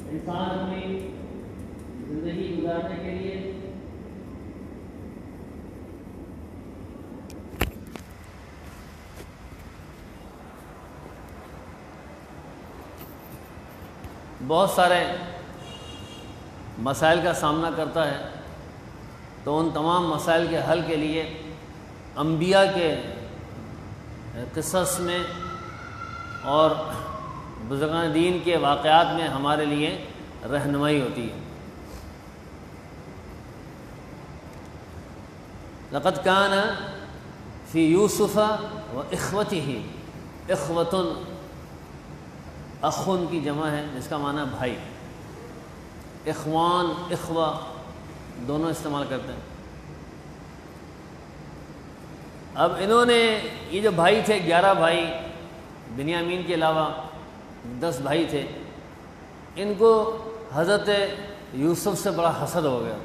انسان اپنی زندگی گزارنے کے لیے بہت سارے مسائل کا سامنا کرتا ہے، تو ان تمام مسائل کے حل کے لیے انبیاء کے قصص میں اور بزرگان دین کے واقعات میں ہمارے لیے رہنمائی ہوتی ہے۔ لقد کان فی یوسف و اخوتہ، اخوۃ اخن کی جمع ہے جس کا معنی بھائی، اخوان اخوہ دونوں استعمال کرتے ہیں۔ اب انہوں نے یہ جو بھائی تھے 11 بھائی، بنیامین کے علاوہ 10 بھائی تھے، ان کو حضرت یوسف سے بڑا حسد ہو گیا،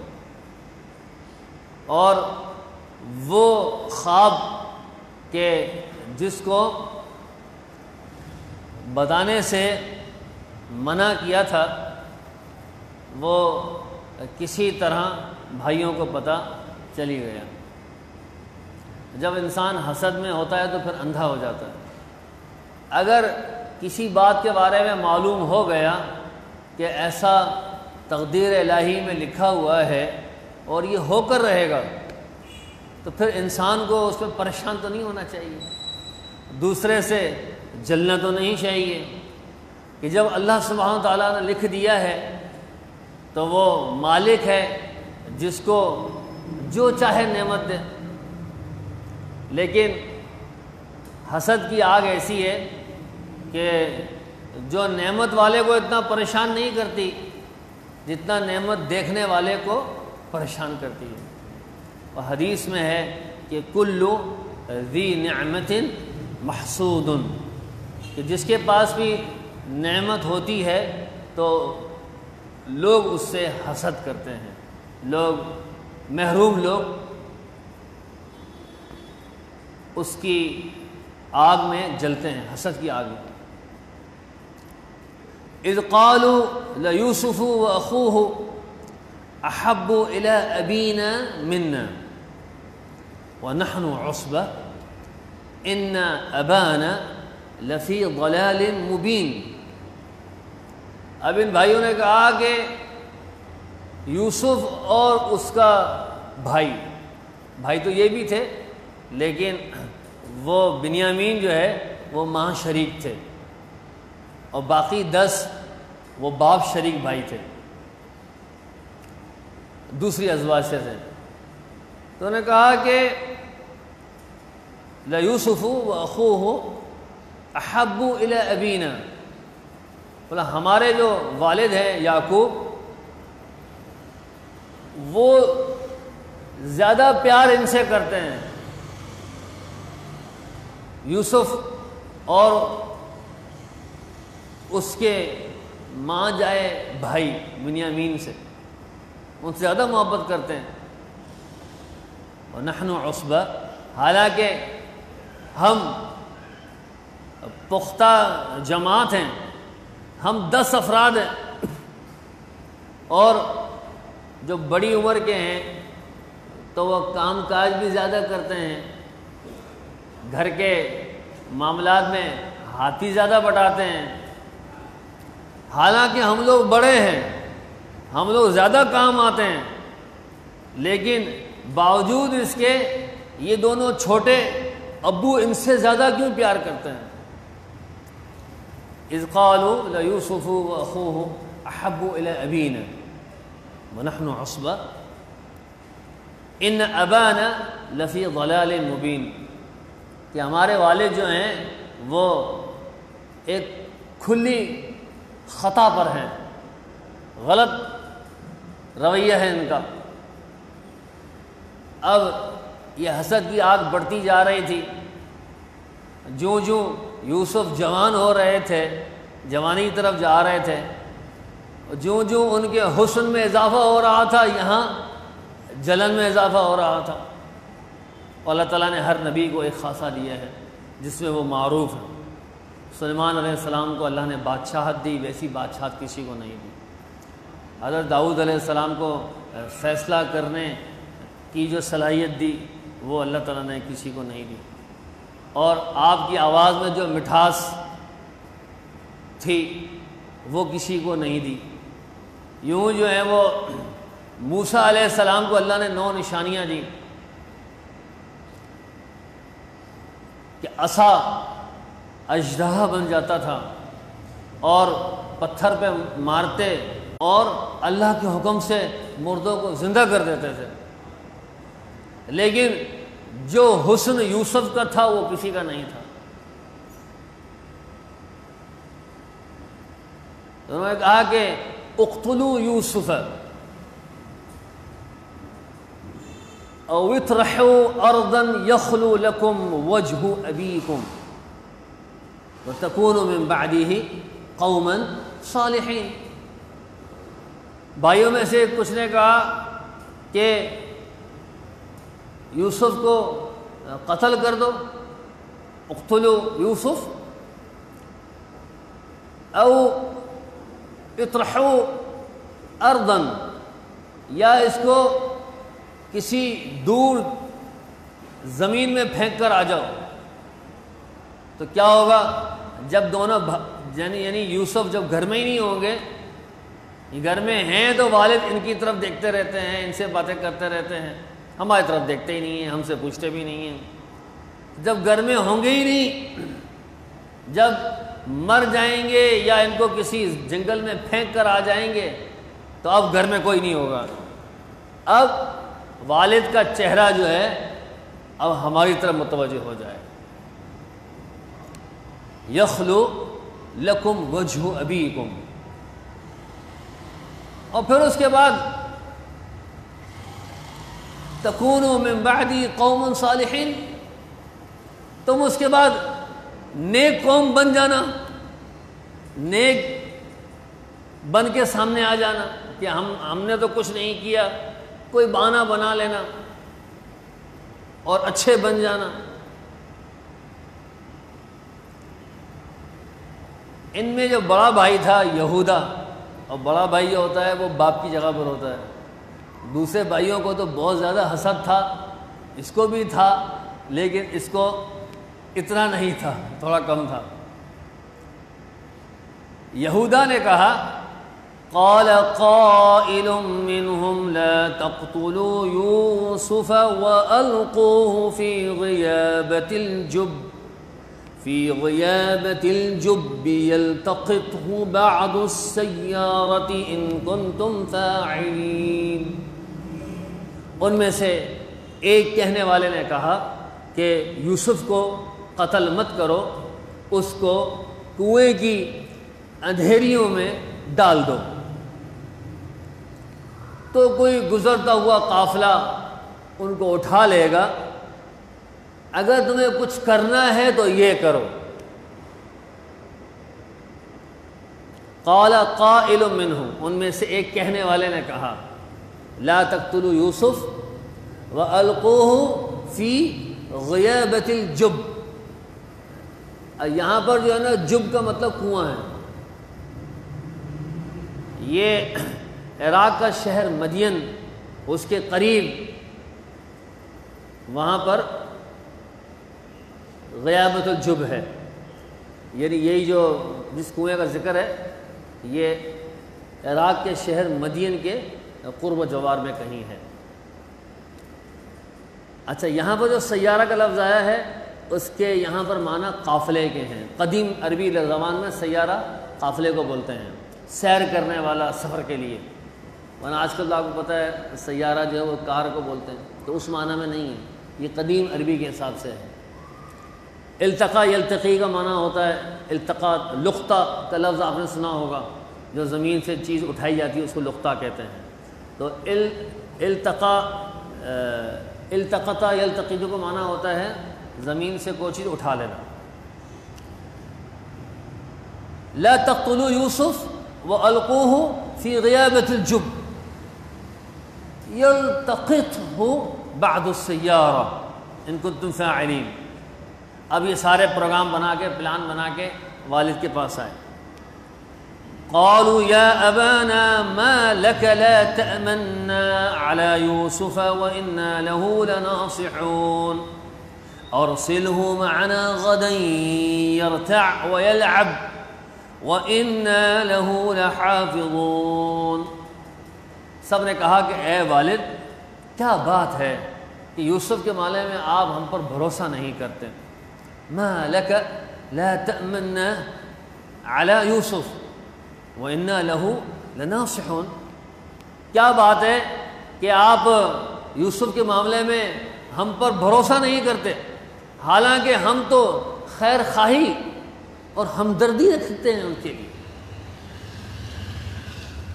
اور وہ خواب کہ جس کو بتانے سے منع کیا تھا وہ کسی طرح بھائیوں کو پتہ چلی گیا۔ جب انسان حسد میں ہوتا ہے تو پھر اندھا ہو جاتا ہے۔ اگر کسی بات کے بارے میں معلوم ہو گیا کہ ایسا تقدیر الہی میں لکھا ہوا ہے اور یہ ہو کر رہے گا، تو پھر انسان کو اس پہ پریشان تو نہیں ہونا چاہیے، دوسرے سے جلنا تو نہیں چاہیے کہ جب اللہ سبحانہ وتعالیٰ نے لکھ دیا ہے تو وہ مالک ہے جس کو جو چاہے نعمت دے۔ لیکن حسد کی آگ ایسی ہے کہ جو نعمت والے کو اتنا پریشان نہیں کرتی جتنا نعمت دیکھنے والے کو پریشان کرتی ہے۔ اور حدیث میں ہے کہ کل ذی نعمت محسود، کہ جس کے پاس بھی نعمت ہوتی ہے تو لوگ اس سے حسد کرتے ہیں، لوگ محروم لوگ اس کی آگ میں جلتے ہیں، حسد کی آگ میں۔ اذ قالوا لیوسف واخوہ احب الی ابینا منا ونحن عصبہ ان ابانا لفی ضلال مبین۔ اب ان بھائیوں نے کہا کہ یوسف اور اس کا بھائی تو یہ بھی تھے، لیکن وہ بنیامین جو ہے وہ ماں شریک تھے، اور باقی 10 وہ باپ شریک بھائی تھے، دوسری ازواج سے تھے۔ تو انہوں نے کہا کہ لیوسف واخوہ احب الی ابینا، بولا ہمارے جو والد ہیں یعقوب وہ زیادہ پیار ان سے کرتے ہیں، یوسف اور اس کے ماں جائے بھائی بنیامین سے، ان سے زیادہ محبت کرتے ہیں۔ وَنَحْنُ عُصْبَةٌ، حالانکہ ہم پختہ جماعت ہیں، ہم 10 افراد ہیں، اور جو بڑی عمر کے ہیں تو وہ کام کاج بھی زیادہ کرتے ہیں، گھر کے معاملات میں ہاتھ بھی زیادہ بٹاتے ہیں، حالانکہ ہم لوگ بڑے ہیں، ہم لوگ زیادہ کام آتے ہیں، لیکن باوجود اس کے یہ دونوں چھوٹے، ابو ان سے زیادہ کیوں پیار کرتے ہیں؟ اذ قالوا لیوسف واخوہ احب الی ابینا ونحن عصبہ ان ابانا لفی ضلال مبین، کہ ہمارے والد جو ہیں وہ ایک کھلی خطا پر ہیں، غلط رویہ ہے ان کا۔ اب یہ حسد کی آگ بڑھتی جا رہی تھی، جوں جوں یوسف جوان ہو رہے تھے، جوانی کی طرف جا رہے تھے، جوں جوں ان کے حسن میں اضافہ ہو رہا تھا، یہاں جلن میں اضافہ ہو رہا تھا۔ اور اللہ تعالیٰ نے ہر نبی کو ایک خاصہ دیا ہے جس میں وہ معروف ہے۔ سلیمان علیہ السلام کو اللہ نے بادشاہت دی، ویسی بادشاہت کسی کو نہیں دی۔ حضرت داؤد علیہ السلام کو فیصلہ کرنے کی جو صلاحیت دی وہ اللہ تعالیٰ نے کسی کو نہیں دی، اور آپ کی آواز میں جو مٹھاس تھی وہ کسی کو نہیں دی۔ یوں جو ہے وہ موسیٰ علیہ السلام کو اللہ نے 9 نشانیاں دی کہ عصا اژدہا بن جاتا تھا اور پتھر پہ مارتے اور اللہ کے حکم سے مردوں کو زندہ کر دیتے تھے، لیکن جو حسن یوسف کا تھا وہ کسی کا نہیں تھا۔ انہوں نے کہا کہ اقتلوا یوسف او اطرحوا ارضا یخلو لکم وجہ ابیکم وتکونوا من بعدہ قوما صالحین۔ بھائیوں میں سے کچھ نے کہا کہ یوسف کو قتل کر دو، اقتلوا یوسف، او اطرحوا ارضا، یا اس کو کسی دور زمین میں پھینک کر آ جاؤ۔ تو کیا ہوگا جب دونوں یعنی یوسف جب گھر میں ہی نہیں ہوں گے، یہ گھر میں ہیں تو والد ان کی طرف دیکھتے رہتے ہیں، ان سے باتیں کرتے رہتے ہیں، ہماری طرف دیکھتے ہی نہیں ہیں، ہم سے پوچھتے بھی نہیں ہیں۔ جب گھر میں ہوں گے ہی نہیں، جب مر جائیں گے یا ان کو کسی جنگل میں پھینک کر آ جائیں گے تو اب گھر میں کوئی نہیں ہوگا۔ اب والد کا چہرہ جو ہے اب ہماری طرف متوجہ ہو جائے۔ یخلو لکم وجہ ابیکم، اور پھر اس کے بعد تکونوا من بعدی قوم صالحین، تم اس کے بعد نیک قوم بن جانا، نیک بن کے سامنے آ جانا کہ ہم نے تو کچھ نہیں کیا، کوئی بہانہ بنا لینا اور اچھے بن جانا۔ ان میں جو بڑا بھائی تھا یہودا، اور بڑا بھائی جو ہوتا ہے وہ باپ کی جگہ پر ہوتا ہے، دوسرے بھائیوں کو تو بہت زیادہ حسد تھا، اس کو بھی تھا لیکن اس کو اتنا نہیں تھا، تھوڑا کم تھا۔ یہودا نے کہا قال قائل منهم لا تقتلوا يوسف وألقوه في غيابة الجب يلتقطه بعض السيارة إن كنتم فاعلين۔ ان میں سے ایک کہنے والے نے کہا کہ یوسف کو قتل مت کرو، اس کو کنویں کی اندھیریوں میں ڈال دو، تو کوئی گزرتا ہوا قافلہ ان کو اٹھا لے گا، اگر تمہیں کچھ کرنا ہے تو یہ کرو۔ قال قائل منہم، ان میں سے ایک کہنے والے نے کہا لا تقتلوا یوسف وَأَلْقُوهُ فِي غِيَابَةِ الْجُبِّ۔ یہاں پر جو ہے نا جب کا مطلب کنواں ہے۔ یہ عراق کا شہر مدین، اس کے قریب وہاں پر غیابت الجب ہے، یعنی یہی جو جس کنویں کا ذکر ہے یہ عراق کے شہر مدین کے قرب و جوار میں کہیں ہے۔ اچھا، یہاں پر جو سیارہ کا لفظ آیا ہے اس کے یہاں پر معنی قافلے کے ہیں۔ قدیم عربی زبان میں سیارہ قافلے کو بولتے ہیں، سیر کرنے والا، سفر کے لیے، ورنہ آج کل تو آپ کو پتہ ہے سیارہ جو ہے وہ کار کو بولتے ہیں، تو اس معنی میں نہیں ہے، یہ قدیم عربی کے حساب سے ہے۔ التقا یلتقی کا معنی ہوتا ہے التقا، لقطہ کا لفظ آپ نے سنا ہوگا، جو زمین سے چیز اٹھائی جاتی ہے اس کو لقطہ کہتے ہیں۔ تو التقا التقطا یلتقی کو معنی ہوتا ہے زمین سے کوئی چیز اٹھا لینا۔ لا تقتلوا یوسف والقوه فی غیابۃ الجب یلتقطه بعد السیارہ ان کنتم فاعلین۔ اب یہ سارے پروگرام بنا کے، پلان بنا کے والد کے پاس آئے۔ قالوا یا ابانا ما لك لا تأمنا على يوسف وإنا له لناصحون ارسله معنا غدا يرتع ويلعب وإنا له لحافظون۔ سب نے کہا کہ اے والد، کیا بات ہے کہ یوسف کے معاملے میں آپ ہم پر بھروسہ نہیں کرتے؟ ما لك لا تأمنا على يوسف وإنا له لناصحون، کیا بات ہے کہ آپ یوسف کے معاملے میں ہم پر بھروسہ نہیں کرتے، حالانکہ ہم تو خیر خواہی اور ہمدردی رکھتے ہیں ان کے لیے۔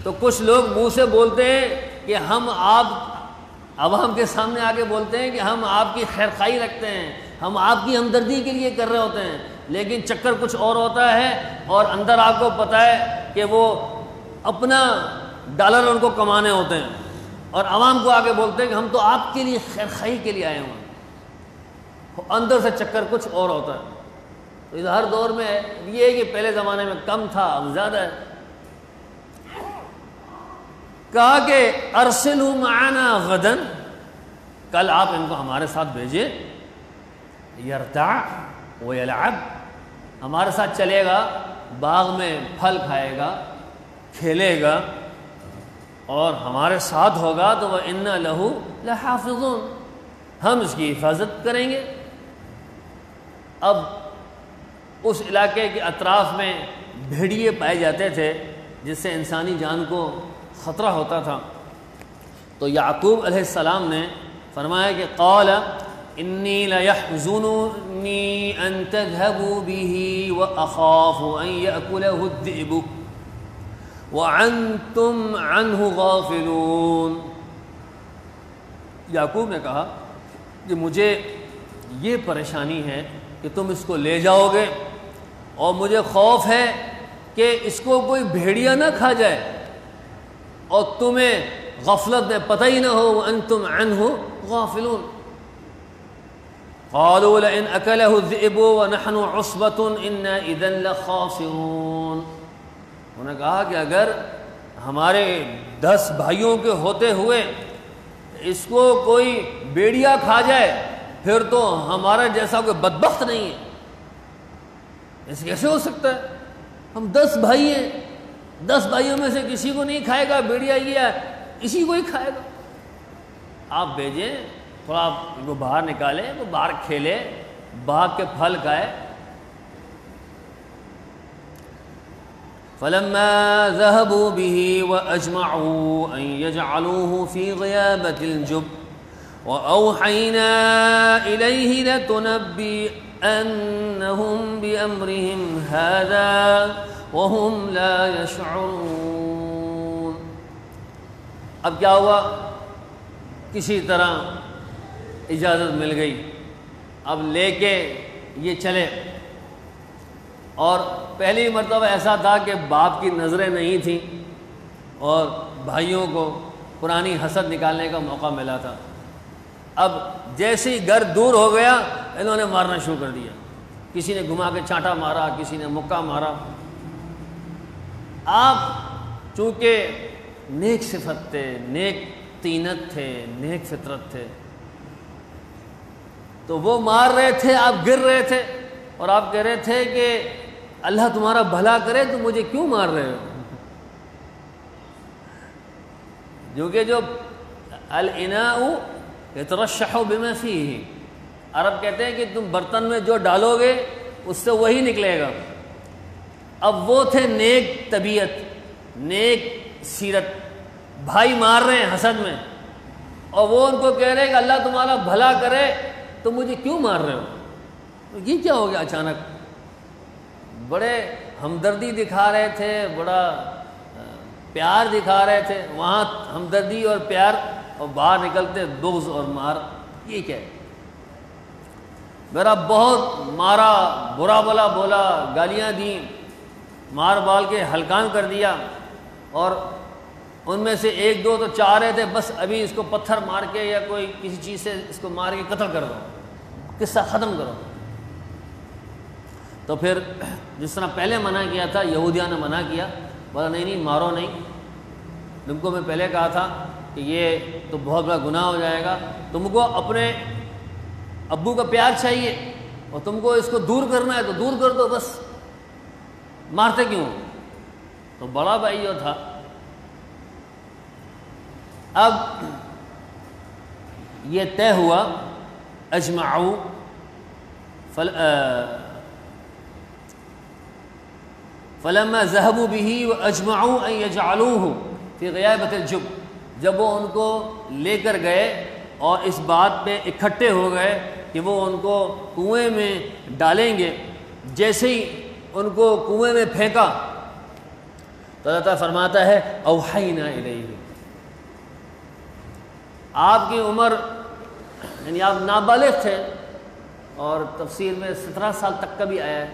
تو کچھ لوگ منہ سے بولتے ہیں کہ ہم آپ عوام کے سامنے آ کے بولتے ہیں کہ ہم آپ کی خیر خواہی رکھتے ہیں، ہم آپ کی ہمدردی کے لیے کر رہے ہوتے ہیں، لیکن چکر کچھ اور ہوتا ہے، اور اندر آپ کو پتہ ہے کہ وہ اپنا ڈالر ان کو کمانے ہوتے ہیں، اور عوام کو آگے بولتے ہیں کہ ہم تو آپ کے لیے خیر خواہی کے لیے آئے ہوئے ہیں، اندر سے چکر کچھ اور ہوتا ہے۔ تو ہر دور میں یہ ہے کہ پہلے زمانے میں کم تھا، اب زیادہ ہے۔ کہا کہ ارسلوا معنا غدا، کل آپ ان کو ہمارے ساتھ بھیجیں، یرتع ویلعب، ہمارے ساتھ چلے گا، باغ میں پھل کھائے گا، کھیلے گا، اور ہمارے ساتھ ہوگا، تو وَإِنَّا لَهُ لَحَافِظُونَ، ہم اس کی حفاظت کریں گے۔ اب اس علاقے کے اطراف میں بھیڑیے پائے جاتے تھے جس سے انسانی جان کو خطرہ ہوتا تھا، تو یعقوب علیہ السلام نے فرمایا کہ قال انی لیحزننی ان تذهبوا به واخاف ان یأکلہ الذئب وانتم عنہ غافلون۔ یعقوب نے کہا کہ مجھے یہ پریشانی ہے کہ تم اس کو لے جاؤ گے، اور مجھے خوف ہے کہ اس کو کوئی بھیڑیا نہ کھا جائے اور تمہیں غفلت میں پتہ ہی نہ ہو، وانتم عنہ غافلون۔ قالوا لئن اکلہ الذئب ونحن عصبۃ انا اذا لخاسرون۔ انہوں نے کہا کہ اگر ہمارے 10 بھائیوں کے ہوتے ہوئے اس کو کوئی بیڑیا کھا جائے پھر تو ہمارا جیسا کوئی بدبخت نہیں ہے۔ ایسے کیسے ہو سکتا ہے؟ ہم 10 بھائی ہیں، 10 بھائیوں میں سے کسی کو نہیں کھائے گا بیڑیا، یہ اسی کو ہی کھائے گا۔ آپ بھیجیں، تھوڑا ان کو باہر نکالیں، وہ باہر کھیلے، باغ کے پھل کھائے۔ فلما ذهبوا به واجمعوا ان يجعلوه في غيابة الجب واوحينا اليه لتنبئنهم بامرهم هذا وهم لا يشعرون۔ اب کیا ہوا؟ کسی طرح اجازت مل گئی، اب لے کے یہ چلے، اور پہلی مرتبہ ایسا تھا کہ باپ کی نظریں نہیں تھیں اور بھائیوں کو پرانی حسد نکالنے کا موقع ملا تھا۔ اب جیسے ہی گھر دور ہو گیا انہوں نے مارنا شروع کر دیا، کسی نے گھما کے چانٹا مارا، کسی نے مکہ مارا۔ آپ چونکہ نیک صفت تھے، نیک طینت تھے، نیک فطرت تھے، تو وہ مار رہے تھے، آپ گر رہے تھے، اور آپ کہہ رہے تھے کہ اللہ تمہارا بھلا کرے تو مجھے کیوں مار رہے ہو؟ کیونکہ جو الاناء یترشح بما فیہ، عرب کہتے ہیں کہ تم برتن میں جو ڈالو گے اس سے وہی نکلے گا۔ اب وہ تھے نیک طبیعت، نیک سیرت، بھائی مار رہے ہیں حسد میں، اور وہ ان کو کہہ رہے ہیں کہ اللہ تمہارا بھلا کرے، تم مجھے کیوں مار رہے ہو؟ یہ کیا ہو گیا اچانک؟ بڑے ہمدردی دکھا رہے تھے، بڑا پیار دکھا رہے تھے، وہاں ہمدردی اور پیار، اور باہر نکلتے بغض اور مار، یہ کیا ہے؟ میرا بہت مارا، برا بلا بولا، گالیاں دیں، مار بال کے ہلکان کر دیا، اور ان میں سے ایک دو تو چاہ رہے تھے بس ابھی اس کو پتھر مار کے یا کوئی کسی چیز سے اس کو مار کے قتل کر دو، قصہ ختم کرو۔ تو پھر جس طرح پہلے منع کیا تھا، یہودیاں نے منع کیا، بولا نہیں نہیں مارو نہیں، تم کو میں پہلے کہا تھا کہ یہ تو بہت بڑا گناہ ہو جائے گا، تم کو اپنے ابو کا پیار چاہیے اور تم کو اس کو دور کرنا ہے تو دور کر دو، بس مارتے کیوں؟ تو بڑا بھائی جو تھا، اب یہ طے ہوا، اجمعوا فلما ذهبوا به واجمعوا ان يجعلوه في غيابة الجب، جب وہ ان کو لے کر گئے اور اس بات پہ اکٹھے ہو گئے کہ وہ ان کو کنویں میں ڈالیں گے، جیسے ہی ان کو کنویں میں پھینکا تو اللہ تعالیٰ فرماتا ہے اوحینا الیہ، آپ کی عمر یعنی آپ نابالغ تھے، اور تفسیر میں 17 سال تک کا بھی آیا ہے،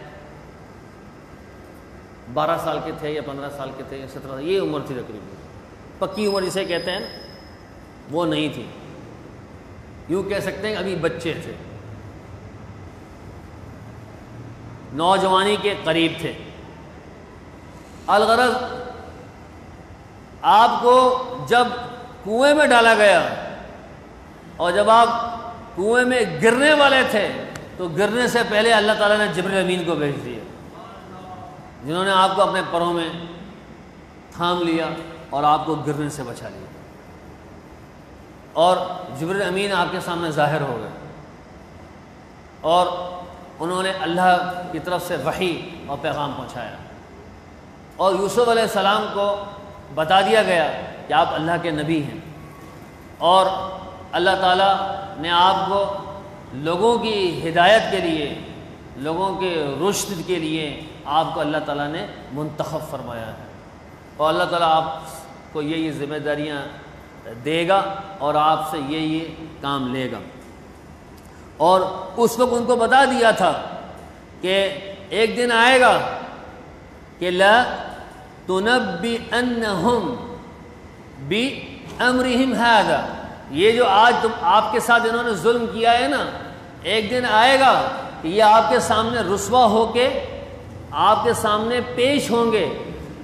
12 سال کے تھے یا 15 سال کے تھے یا 17 سال، یہ عمر تھی تقریباً، پکی عمر جسے کہتے ہیں وہ نہیں تھی، یوں کہہ سکتے ہیں ابھی بچے تھے، نوجوانی کے قریب تھے۔ الغرض آپ کو جب کنویں میں ڈالا گیا اور جب آپ کنویں میں گرنے والے تھے تو گرنے سے پہلے اللہ تعالیٰ نے جبرائیل امین کو بھیج دیا، جنہوں نے آپ کو اپنے پروں میں تھام لیا اور آپ کو گرنے سے بچا لیا، اور جبرائیل امین آپ کے سامنے ظاہر ہو گئے، اور انہوں نے اللہ کی طرف سے وحی اور پیغام پہنچایا، اور یوسف علیہ السلام کو بتا دیا گیا کہ آپ اللہ کے نبی ہیں، اور اللہ تعالیٰ نے آپ کو لوگوں کی ہدایت کے لیے، لوگوں کے رشد کے لیے آپ کو اللہ تعالیٰ نے منتخب فرمایا ہے، اور اللہ تعالیٰ آپ کو یہ ذمہ داریاں دے گا اور آپ سے یہ کام لے گا۔ اور اس وقت ان کو بتا دیا تھا کہ ایک دن آئے گا کہ لا تنبئنہم بامرہم ھذا، یہ جو آج آپ کے ساتھ انہوں نے ظلم کیا ہے نا، ایک دن آئے گا کہ یہ آپ کے سامنے رسوا ہو کے آپ کے سامنے پیش ہوں گے،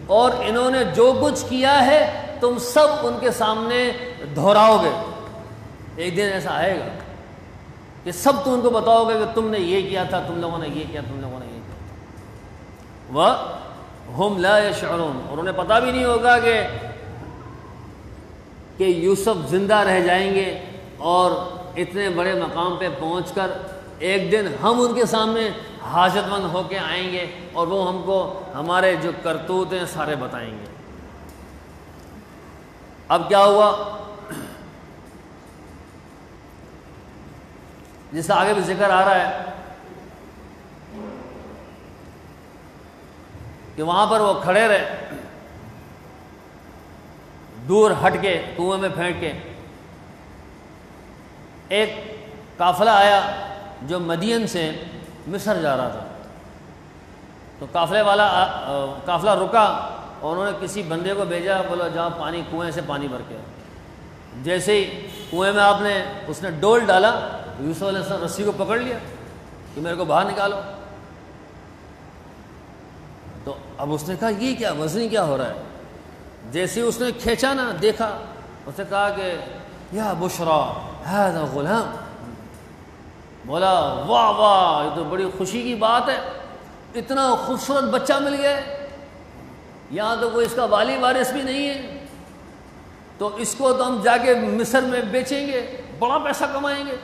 اور انہوں نے جو کچھ کیا ہے تم سب ان کے سامنے دہراؤ گے۔ ایک دن ایسا آئے گا کہ سب تم ان کو بتاؤ گے کہ تم نے یہ کیا تھا، تم لوگوں نے یہ کیا، تم لوگوں نے یہ کیا، وَهُمْ لَا يَشْعُرُونَ، اور انہیں پتہ بھی نہیں ہوگا کہ یوسف زندہ رہ جائیں گے اور اتنے بڑے مقام پہ پہنچ کر ایک دن ہم ان کے سامنے حاجت مند ہو کے آئیں گے اور وہ ہم کو ہمارے جو کرتوت ہیں سارے بتائیں گے۔ اب کیا ہوا، جس سے آگے بھی ذکر آ رہا ہے کہ وہاں پر وہ کھڑے رہے دور ہٹ کے کنویں میں پھینک کے، ایک قافلہ آیا جو مدین سے مصر جا رہا تھا، تو قافلہ رکا اور انہوں نے کسی بندے کو بھیجا، بولا جاؤ پانی کنویں سے پانی بھر کے، جیسے ہی کنویں میں آپ نے اس نے ڈول ڈالا، یوسف علیہ السلام رسی کو پکڑ لیا کہ میرے کو باہر نکالو، تو اب اس نے کہا یہ کیا وزنی کیا ہو رہا ہے، جیسے اس نے کھینچا نا دیکھا، اس نے کہا کہ یا بشرا ھذا غلام، بولا واہ واہ یہ تو بڑی خوشی کی بات ہے، اتنا خوبصورت بچہ مل گیا ہے، یہاں تو کوئی اس کا والی وارث بھی نہیں ہے، تو اس کو تو ہم جا کے مصر میں بیچیں گے، بڑا پیسہ کمائیں گے۔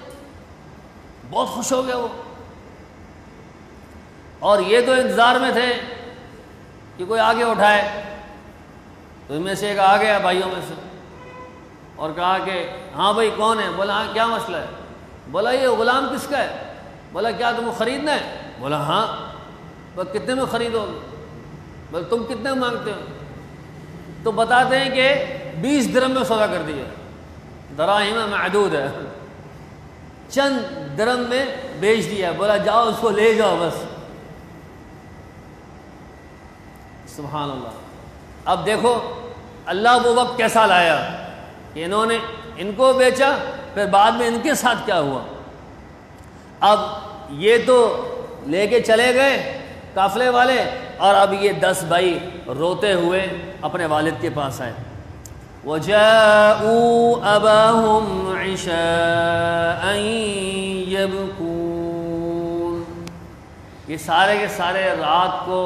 بہت خوش ہو گیا وہ، اور یہ تو انتظار میں تھے کہ کوئی آگے اٹھائے۔ تو ان میں سے ایک آ گیا بھائیوں میں سے اور کہا کہ ہاں بھائی کون ہے؟ بولا ہاں کیا مسئلہ ہے؟ بولا یہ غلام کس کا ہے؟ بولا کیا تم کو خریدنا ہے؟ بولا ہاں۔ بولا کتنے میں خریدو گے؟ بولا تم کتنے مانگتے ہو؟ تو بتاتے ہیں کہ 20 درہم میں سودا کر دیا، دراہم معدود ہے، چند درہم میں بیچ دیا۔ بولا جاؤ اس کو لے جاؤ بس۔ سبحان اللہ۔ اب دیکھو اللہ وہ وقت کیسا لایا کہ انہوں نے ان کو بیچا، پھر بعد میں ان کے ساتھ کیا ہوا۔ اب یہ تو لے کے چلے گئے قافلے والے، اور اب یہ 10 بھائی روتے ہوئے اپنے والد کے پاس آئے۔ وَجَاءُوا أَبَاهُمْ عِشَاءً يَبْكُونَ، یہ سارے کے سارے رات کو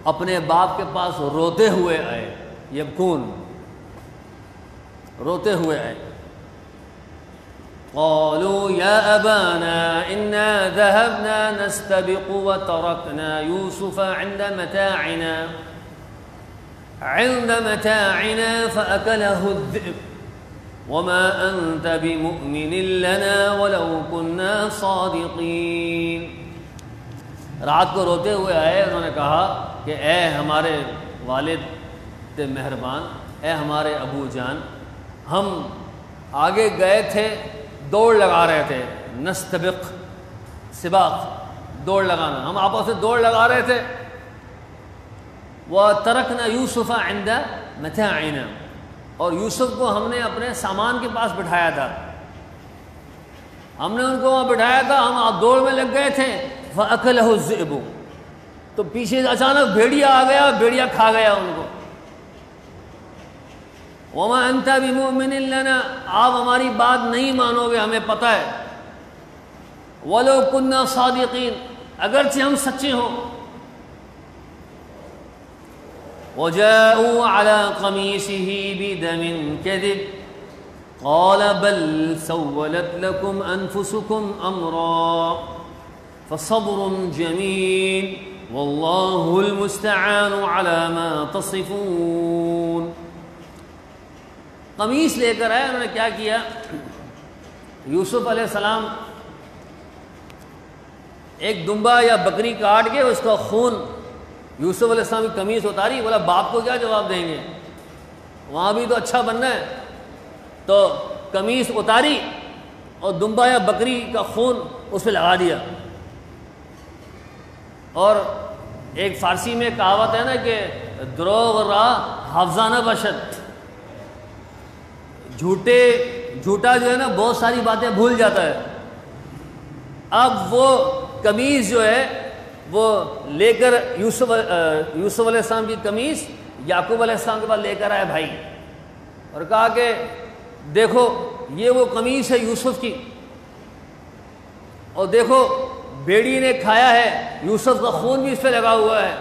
اپنے باپ کے پاس روتے ہوئے آئے، یبکون، روتے ہوئے آئے۔ قالوا يا أبانا إنا ذهبنا نستبق وتركنا يوسف عند متاعنا فأكله الذئب وما أنت بمؤمن لنا ولو كنا صادقين۔ رات کو روتے ہوئے آئے، انہوں نے کہا کہ اے ہمارے والد مہربان، اے ہمارے ابو جان، ہم آگے گئے تھے، دوڑ لگا رہے تھے، نستبق، سباق، دوڑ لگانا، ہم آپس میں دوڑ لگا رہے تھے۔ وَتَرَكْنَا يُوسُفَ عِنْدَ مَتَاعِنَا، اور یوسف کو ہم نے اپنے سامان کے پاس بٹھایا تھا، ہم نے ان کو وہاں بٹھایا تھا، ہم دوڑ میں لگ گئے تھے۔ فَأَكَلَهُ الذِّئْبُ، تو پیچھے اچانک بھیڑیا آ گیا، بھیڑیا کھا گیا ان کو۔ وَمَا أَنْتَ بِمُؤْمِنٍ لَنَا، آپ ہماری بات نہیں مانو گے، ہمیں پتہ ہے۔ وَلَوْ كُنَّا صَادِقِينَ، اگرچہ ہم سچے ہوں۔ وَجَاءُوا عَلَىٰ قَمِيصِهِ بِدَمٍ كَذِبٍ قَالَ بَلْ سَوَّلَتْ لَكُمْ أَنفُسُكُمْ أَمْرًا فَصَبْرٌ جَمِيلٌ وَاللَّهُ الْمُسْتَعَانُ عَلَىٰ مَا تَصِفُونَ۔ قمیص لے کر آئے، انہوں نے کیا کیا، یوسف علیہ السلام ایک دمبا یا بکری کاٹ کے اس کا خون یوسف علیہ السلام کی قمیص اتاری۔ بولا باپ کو کیا جواب دیں گے، وہاں بھی تو اچھا بننا ہے۔ تو قمیص اتاری اور دمبا یا بکری کا خون اس پہ لگا دیا۔ اور ایک فارسی میں کہاوت ہے نا کہ دروغ راہ حافظانہ بشد، جھوٹا جو ہے نا بہت ساری باتیں بھول جاتا ہے۔ اب وہ قمیص جو ہے وہ لے کر یوسف علیہ السلام کی قمیص یعقوب علیہ السلام کے پاس لے کر آئے بھائی، اور کہا کہ دیکھو یہ وہ قمیص ہے یوسف کی، اور دیکھو بھیڑی نے کھایا ہے، یوسف کا خون بھی اس پہ لگا ہوا ہے۔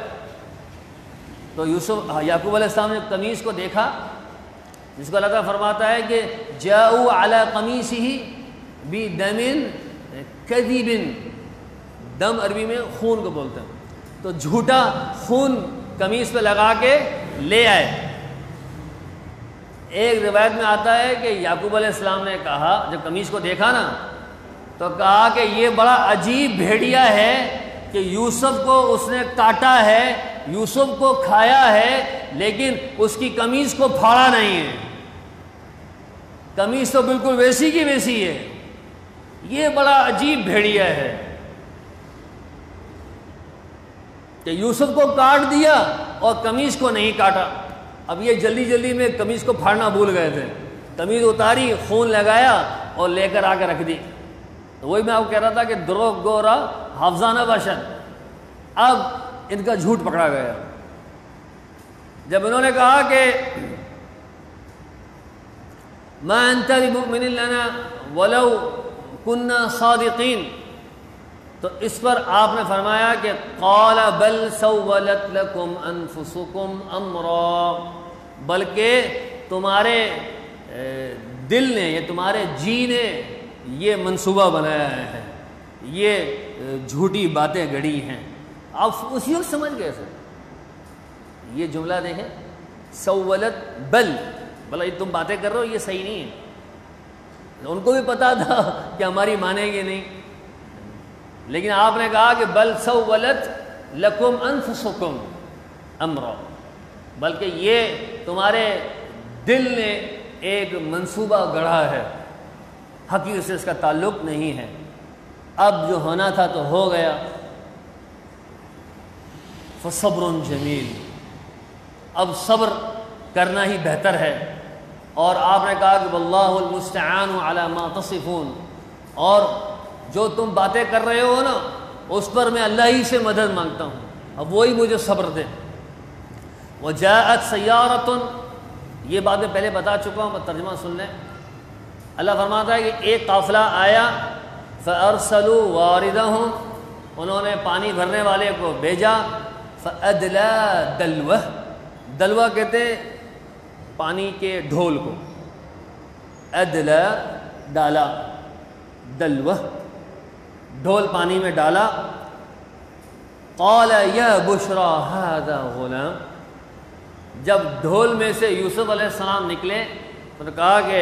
تو یعقوب علیہ السلام نے قمیص کو دیکھا، جس کو اللہ تعالیٰ فرماتا ہے کہ جاءوا علی قمیصہ بدم کذب، دم عربی میں خون کو بولتے ہیں، تو جھوٹا خون قمیص پہ لگا کے لے آئے۔ ایک روایت میں آتا ہے کہ یعقوب علیہ السلام نے کہا، جب قمیص کو دیکھا نا تو کہا کہ یہ بڑا عجیب بھیڑیا ہے کہ یوسف کو اس نے کاٹا ہے، یوسف کو کھایا ہے، لیکن اس کی قمیص کو پھاڑا نہیں ہے، قمیص تو بالکل ویسی کی ویسی ہے۔ یہ بڑا عجیب بھیڑیا ہے کہ یوسف کو کاٹ دیا اور قمیص کو نہیں کاٹا۔ اب یہ جلدی جلدی میں قمیص کو پھاڑنا بھول گئے تھے، قمیص اتاری، خون لگایا اور لے کر آ کے رکھ دی۔ تو وہی میں آپ کو کہہ رہا تھا کہ دروغ گورا حافظانہ باشد، اب ان کا جھوٹ پکڑا گیا۔ جب انہوں نے کہا کہ ما انت بمؤمن لنا ولو كنا صادقین، تو اس پر آپ نے فرمایا کہ قال بل سولت لكم انفسكم امرا، بلکہ تمہارے دل نے یا تمہارے جی نے یہ منصوبہ بنایا ہے، یہ جھوٹی باتیں گڑی ہیں۔ آپ اسی وقت سمجھ گئے سر، یہ جملہ دیکھیں، سولت بل، بھلا یہ تم باتیں کر رہے ہو یہ صحیح نہیں ہے، ان کو بھی پتا تھا کہ ہماری مانیں گے نہیں، لیکن آپ نے کہا کہ بل سولت لکم انفسکم امرا، بلکہ یہ تمہارے دل نے ایک منصوبہ گڑھا ہے، حقیقت سے اس کا تعلق نہیں ہے۔ اب جو ہونا تھا تو ہو گیا، فصبر جمیل، اب صبر کرنا ہی بہتر ہے۔ اور آپ نے کہا کہ واللہ المستعان علی ما تصفون، اور جو تم باتیں کر رہے ہو نا اس پر میں اللہ ہی سے مدد مانگتا ہوں، اب وہی مجھے صبر دے۔ وجاءت سیارۃ، یہ بات میں پہلے بتا چکا ہوں، ترجمہ سن لیں۔ اللہ فرماتا ہے کہ ایک قافلہ آیا، فارسلوا واردہم، انہوں نے پانی بھرنے والے کو بھیجا، فادلی دلوہ، دلوہ کہتے ہیں پانی کے ڈھول کو، ادلا ڈالا، دلوہ ڈھول پانی میں ڈالا، قال یا بشرا ھذا غلام، جب ڈھول میں سے یوسف علیہ السلام نکلے تو نے کہا کہ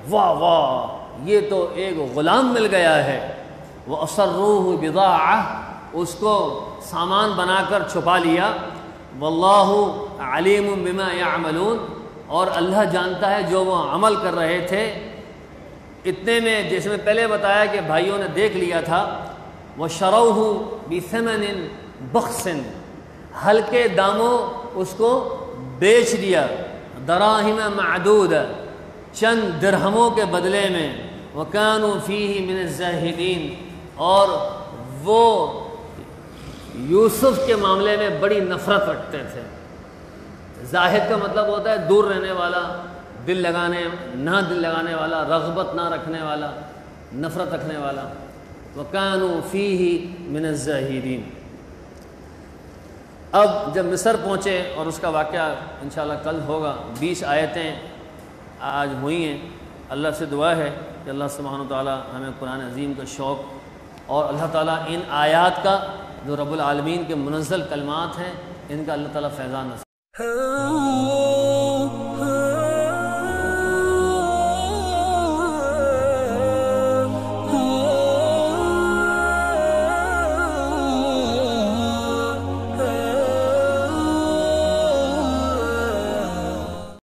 واہ واہ یہ تو ایک غلام مل گیا ہے، وَأَصَرُّوهُ بِضَاعَةً، اس کو سامان بنا کر چھپا لیا، واللہ علیم بما يعملون، اور اللہ جانتا ہے جو وہ عمل کر رہے تھے۔ اتنے میں جیسے میں پہلے بتایا کہ بھائیوں نے دیکھ لیا تھا، وَشَرَوْهُ بِثَمَنٍ بَخْسٍ، ہلکے داموں اس کو بیچ دیا، دراہم معدودہ، چند درہموں کے بدلے میں، وَكَانُوا فِيهِ مِنَ الزَّاهِدِينَ، اور وہ یوسف کے معاملے میں بڑی نفرت رکھتے تھے۔ زاہد کا مطلب ہوتا ہے دور رہنے والا، دل لگانے والا، رغبت نہ رکھنے والا، نفرت رکھنے والا۔ وَكَانُوا فِيهِ مِنَ الزَّاهِدِينَ۔ اب جب مصر پہنچے، اور اس کا واقعہ انشاءاللہ کل ہوگا، 20 آیتیں آج ہوئی ہیں۔ اللہ سے دعا ہے کہ اللہ سبحانہ وتعالیٰ ہمیں قرآن عظیم کا شوق، اور اللہ تعالیٰ ان آیات کا جو رب العالمین کے منزل کلمات ہیں ان کا اللہ تعالیٰ فیضان نصیب